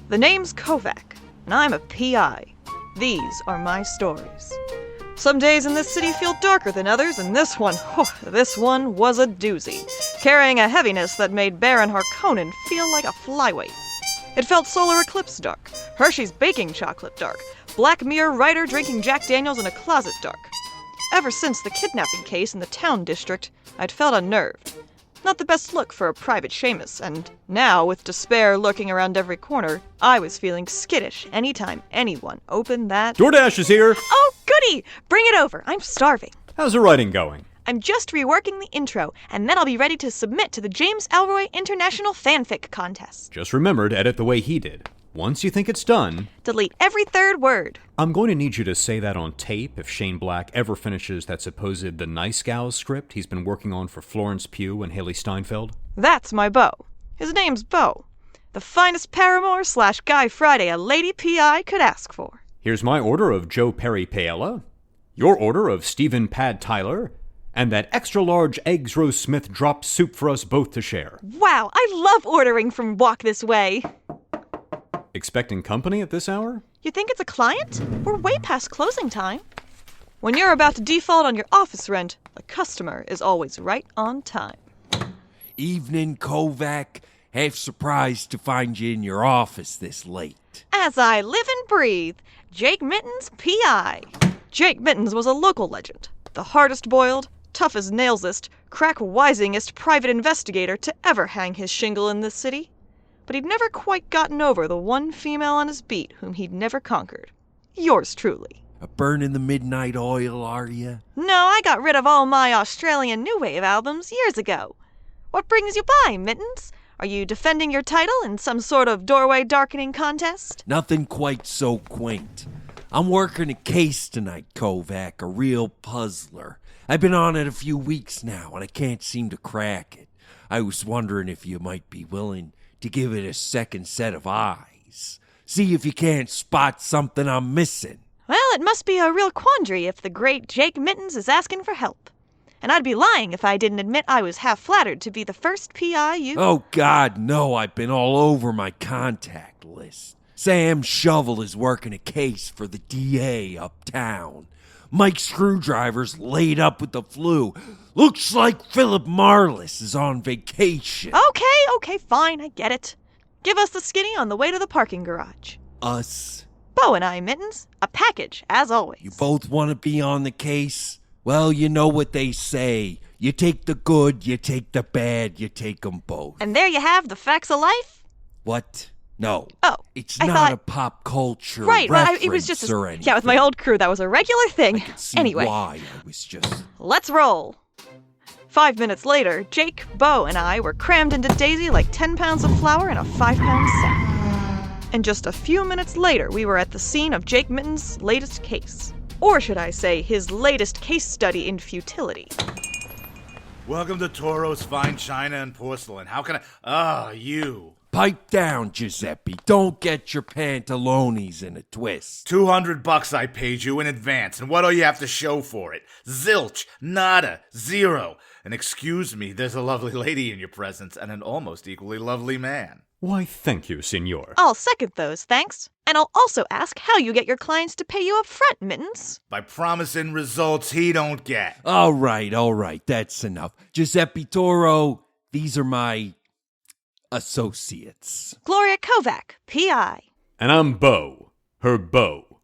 The name's Kovak, and I'm a PI. These are my stories. Some days in this city feel darker than others, and this one was a doozy, carrying a heaviness that made Baron Harkonnen feel like a flyweight. It felt solar eclipse dark, Hershey's baking chocolate dark, Black Mirror writer drinking Jack Daniels in a closet dark. Ever since the kidnapping case in the town district, I'd felt unnerved. Not the best look for a private Seamus, and now, with despair lurking around every corner, I was feeling skittish anytime anyone opened that... DoorDash is here! Oh, goody! Bring it over. I'm starving. How's the writing going? I'm just reworking the intro, and then I'll be ready to submit to the James Ellroy International Fanfic Contest. Just remember to edit the way he did. Once you think it's done... delete every third word. I'm going to need you to say that on tape if Shane Black ever finishes that supposed The Nice Gals script he's been working on for Florence Pugh and Haley Steinfeld. That's my beau. His name's Beau. The finest paramour / Guy Friday a lady PI could ask for. Here's my order of Joe Perry Paella, your order of Stephen Pad Tyler, and that extra-large Eggs Rose Smith drop soup for us both to share. Wow, I love ordering from Walk This Way. Expecting company at this hour? You think it's a client? We're way past closing time. When you're about to default on your office rent, a customer is always right on time. Evening, Kovak. Half surprised to find you in your office this late. As I live and breathe, Jake Mittens, P.I. Jake Mittens was a local legend. The hardest-boiled, toughest-nailsest, crack-wisingest private investigator to ever hang his shingle in this city. But he'd never quite gotten over the one female on his beat whom he'd never conquered. Yours truly. A burning the midnight oil, are you? No, I got rid of all my Australian New Wave albums years ago. What brings you by, Mittens? Are you defending your title in some sort of doorway-darkening contest? Nothing quite so quaint. I'm working a case tonight, Kovak, a real puzzler. I've been on it a few weeks now, and I can't seem to crack it. I was wondering if you might be willing to give it a second set of eyes. See if you can't spot something I'm missing. Well, it must be a real quandary if the great Jake Mittens is asking for help. And I'd be lying if I didn't admit I was half flattered to be the first PI you... Oh, God, no, I've been all over my contact list. Sam Shovel is working a case for the DA uptown. Mike Screwdriver's laid up with the flu. Looks like Philip Marlis is on vacation. Okay, fine, I get it. Give us the skinny on the way to the parking garage. Us? Beau and I, Mittens. A package, as always. You both want to be on the case? Well, you know what they say. You take the good, you take the bad, you take them both. And there you have the facts of life? What? No. Oh, it's I not thought... a pop culture right, reference it was just or anything. Yeah, with my old crew, that was a regular thing. I could see anyway, why I was just... Let's roll. 5 minutes later, Jake, Beau, and I were crammed into Daisy like 10 pounds of flour in a 5-pound sack. And just a few minutes later, we were at the scene of Jake Mittens' latest case. Or should I say, his latest case study in futility. Welcome to Toro's Fine China and Porcelain. How can I... you. Pipe down, Giuseppe. Don't get your pantalones in a twist. $200 I paid you in advance, and what do you have to show for it? Zilch, nada, zero. And excuse me, there's a lovely lady in your presence and an almost equally lovely man. Why, thank you, senor. I'll second those, thanks. And I'll also ask how you get your clients to pay you up front, Mittens. By promising results he don't get. All right, that's enough. Giuseppe Toro, these are my associates. Gloria Kovak, P.I. And I'm Beau. Her beau.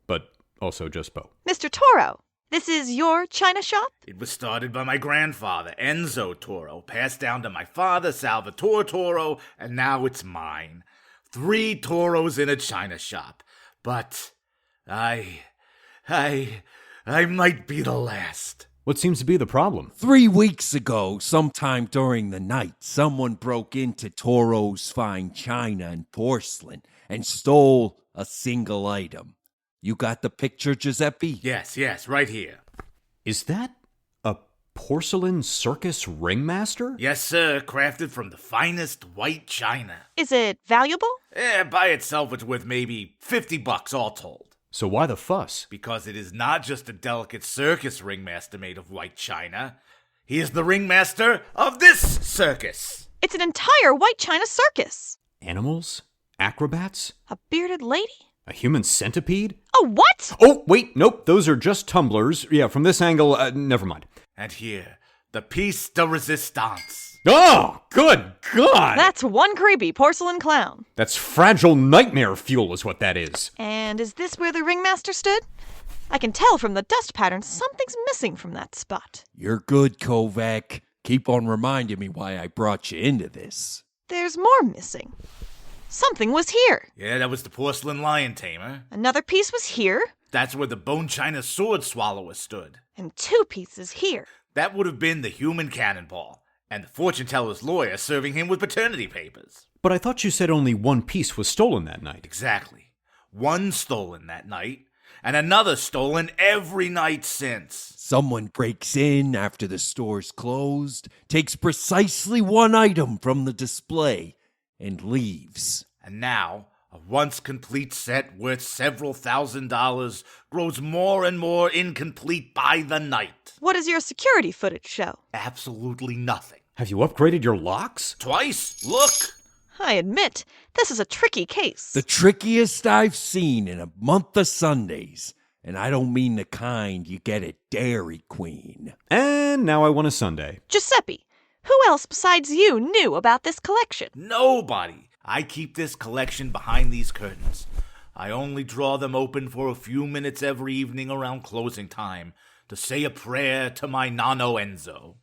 But also just Beau. Mr. Toro, this is your china shop? It was started by my grandfather, Enzo Toro, passed down to my father, Salvatore Toro, and now it's mine. 3 Toros in a china shop. But I might be the last. What seems to be the problem? 3 weeks ago, sometime during the night, someone broke into Toro's Fine China and Porcelain and stole a single item. You got the picture, Giuseppe? Yes, right here. Is that a porcelain circus ringmaster? Yes, sir, crafted from the finest white china. Is it valuable? By itself it's worth maybe $50 all told. So why the fuss? Because it is not just a delicate circus ringmaster made of white china. He is the ringmaster of this circus. It's an entire white china circus. Animals? Acrobats? A bearded lady? A human centipede? Oh, what? Oh, wait, nope, those are just tumblers. Yeah, from this angle, never mind. And here, the piece de resistance. Oh, good God! That's one creepy porcelain clown. That's fragile nightmare fuel is what that is. And is this where the ringmaster stood? I can tell from the dust pattern something's missing from that spot. You're good, Kovak. Keep on reminding me why I brought you into this. There's more missing. Something was here. Yeah, that was the porcelain lion tamer. Another piece was here. That's where the bone china sword swallower stood. And 2 pieces here. That would have been the human cannonball, and the fortune teller's lawyer serving him with paternity papers. But I thought you said only one piece was stolen that night. Exactly. One stolen that night, and another stolen every night since. Someone breaks in after the store's closed, takes precisely one item from the display, and leaves. And now, a once complete set worth several $1,000s grows more and more incomplete by the night. What does your security footage show? Absolutely nothing. Have you upgraded your locks? Twice? Look! I admit, this is a tricky case. The trickiest I've seen in a month of Sundays. And I don't mean the kind you get at Dairy Queen. And now I want a sundae. Giuseppe, who else besides you knew about this collection? Nobody. I keep this collection behind these curtains. I only draw them open for a few minutes every evening around closing time to say a prayer to my Nano Enzo.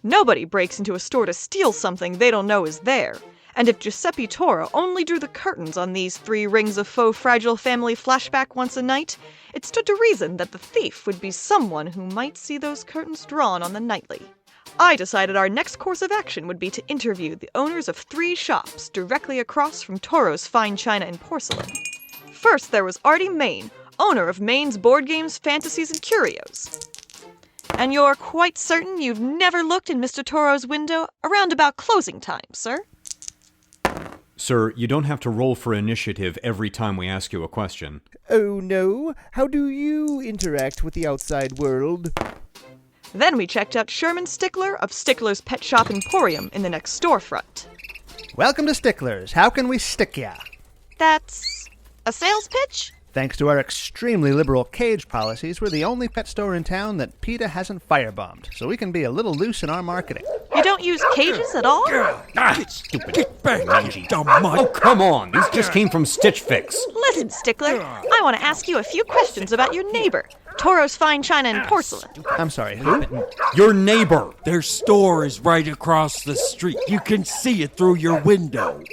Nobody breaks into a store to steal something they don't know is there. And if Giuseppe Toro only drew the curtains on these 3 rings of faux fragile family flashback once a night, it stood to reason that the thief would be someone who might see those curtains drawn on the nightly. I decided our next course of action would be to interview the owners of 3 shops directly across from Toro's fine china and porcelain. First, there was Artie Main, owner of Main's Board Games, Fantasies, and Curios. And you're quite certain you've never looked in Mr. Toro's window around about closing time, sir? Sir, you don't have to roll for initiative every time we ask you a question. Oh no, how do you interact with the outside world? Then we checked out Sherman Stickler of Stickler's Pet Shop Emporium in the next storefront. Welcome to Stickler's. How can we stick ya? That's a sales pitch? Thanks to our extremely liberal cage policies, we're the only pet store in town that PETA hasn't firebombed, so we can be a little loose in our marketing. You don't use cages at all? Stupid. Get back, you dumb mutt. Oh, come on. These just came from Stitch Fix. Listen, Stickler, I want to ask you a few questions about your neighbor, Toro's fine china and porcelain. I'm sorry, who? Your neighbor. Their store is right across the street. You can see it through your window.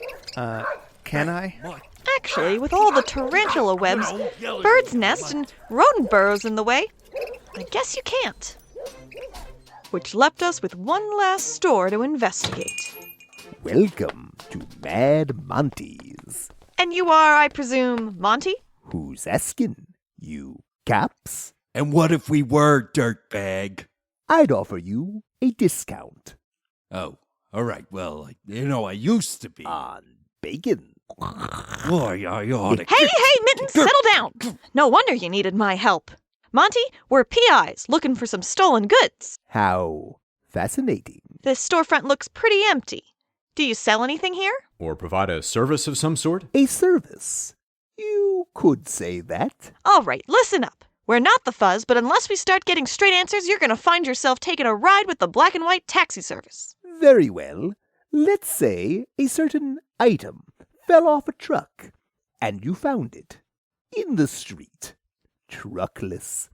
Can I? Actually, with all the tarantula webs, birds' nests, and rodent burrows in the way, I guess you can't. Which left us with one last store to investigate. Welcome to Mad Monty's. And you are, I presume, Monty? Who's asking? You caps? And what if we were, dirtbag? I'd offer you a discount. Oh, all right. Well, I used to be. On bacon. Boy, I ought to... Hey, Mittens, settle down! No wonder you needed my help. Monty, we're PIs looking for some stolen goods. How fascinating. This storefront looks pretty empty. Do you sell anything here? Or provide a service of some sort? A service. You could say that. All right, listen up. We're not the fuzz, but unless we start getting straight answers, you're going to find yourself taking a ride with the black and white taxi service. Very well. Let's say a certain item fell off a truck, and you found it in the street, truckless,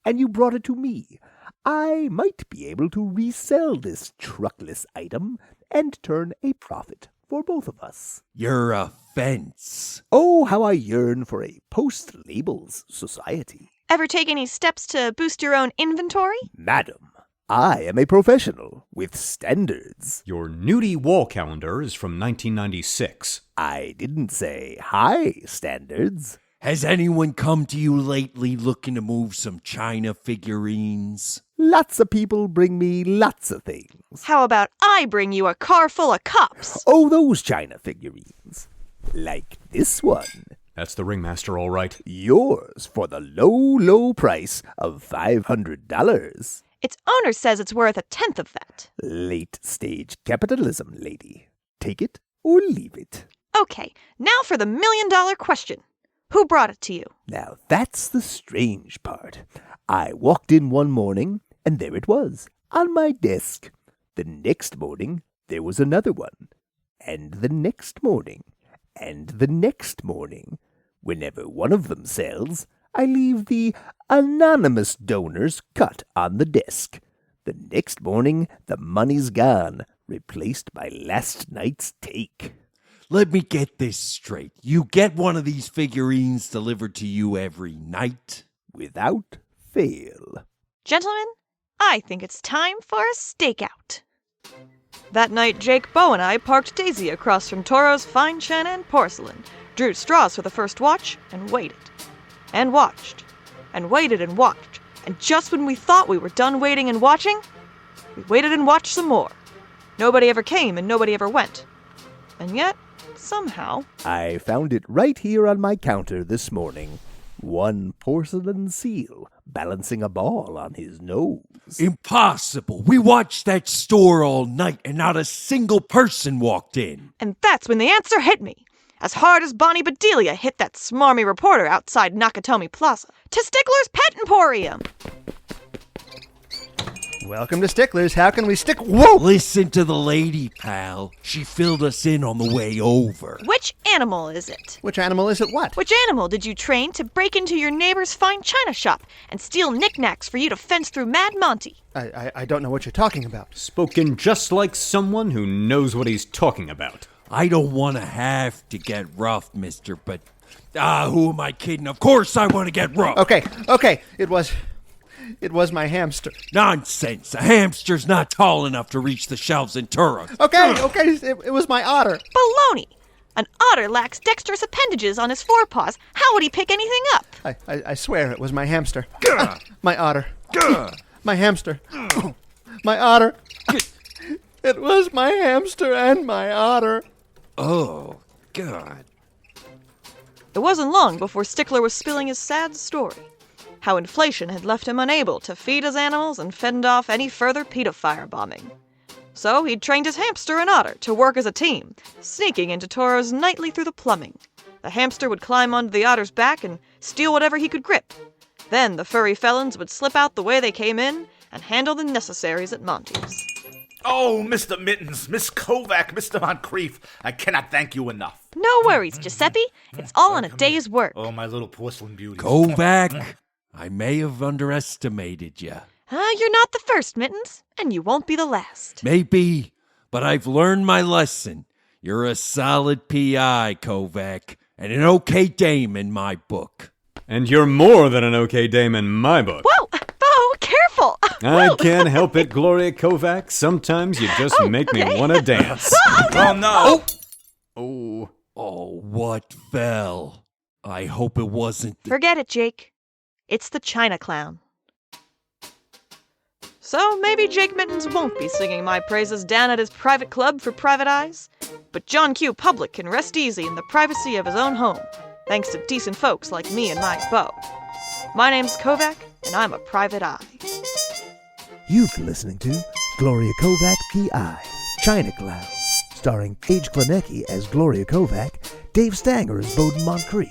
and you brought it to me. I might be able to resell this truckless item and turn a profit for both of us. You're a fence. Oh, how I yearn for a post-labels society. Ever take any steps to boost your own inventory? Madam, I am a professional with standards. Your nudie wall calendar is from 1996. I didn't say high standards. Has anyone come to you lately looking to move some China figurines? Lots of people bring me lots of things. How about I bring you a car full of cups? Oh, those China figurines. Like this one. That's the ringmaster, all right. Yours for the low, low price of $500. Its owner says it's worth 1/10 of that. Late stage capitalism, lady. Take it or leave it. Okay, now for the million-dollar question. Who brought it to you? Now that's the strange part. I walked in one morning, and there it was, on my desk. The next morning, there was another one. And the next morning. And the next morning. Whenever one of them sells, I leave the anonymous donor's cut on the desk. The next morning, the money's gone, replaced by last night's take. Let me get this straight. You get one of these figurines delivered to you every night? Without fail. Gentlemen, I think it's time for a stakeout. That night, Jake, Bo, and I parked Daisy across from Toro's fine china and porcelain, drew straws for the first watch, and waited. And watched. And waited and watched. And just when we thought we were done waiting and watching, we waited and watched some more. Nobody ever came and nobody ever went. And yet, somehow... I found it right here on my counter this morning. One porcelain seal balancing a ball on his nose. Impossible. We watched that store all night and not a single person walked in. And that's when the answer hit me. As hard as Bonnie Bedelia hit that smarmy reporter outside Nakatomi Plaza. To Stickler's Pet Emporium! Welcome to Stickler's. How can we stick... Whoa! Listen to the lady, pal. She filled us in on the way over. Which animal is it? Which animal is it what? Which animal did you train to break into your neighbor's fine china shop and steal knickknacks for you to fence through Mad Monty? I don't know what you're talking about. Spoken just like someone who knows what he's talking about. I don't want to have to get rough, mister, but... who am I kidding? Of course I want to get rough. Okay. It was my hamster. Nonsense. A hamster's not tall enough to reach the shelves in Toro. Okay. It was my otter. Baloney! An otter lacks dexterous appendages on his forepaws. How would he pick anything up? I swear it was my hamster. My otter. My hamster. My otter. It was my hamster and my otter. Oh, God. It wasn't long before Stickler was spilling his sad story. How inflation had left him unable to feed his animals and fend off any further PETA firebombing. So he'd trained his hamster and otter to work as a team, sneaking into Toro's nightly through the plumbing. The hamster would climb onto the otter's back and steal whatever he could grip. Then the furry felons would slip out the way they came in and handle the necessaries at Monty's. Oh, Mr. Mittens, Miss Kovak, Mr. Montcrief, I cannot thank you enough. No worries, Giuseppe. It's all in a day's work. Oh, my little porcelain beauty. Kovak, I may have underestimated you. You're not the first, Mittens, and you won't be the last. Maybe, but I've learned my lesson. You're a solid P.I., Kovak, and an okay dame in my book. And you're more than an okay dame in my book. Whoa! Bo, careful! I can't help it, Gloria Kovak. Sometimes you just make me want to dance. Oh, no! Oh, what fell? I hope it wasn't Forget it, Jake. It's the China Clown. So maybe Jake Mittens won't be singing my praises down at his private club for private eyes, but John Q. Public can rest easy in the privacy of his own home, thanks to decent folks like me and my Bo. My name's Kovak, and I'm a private eye. You've been listening to Gloria Kovak P.I., China Clown, starring Paige Klaniecki as Gloria Kovak, Dave Stanger as Bowden Montcrief,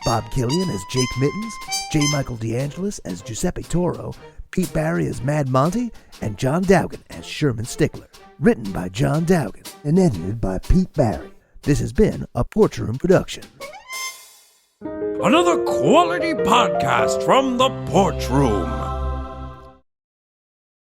Bob Killion as Jake Mittens, J. Michael DeAngelis as Giuseppe Toro, Pete Barry as Mad Monty, and John Dowgin as Sherman Stickler. Written by John Dowgin and edited by Pete Barry. This has been a Porch Room production. another quality podcast from the Porch Room.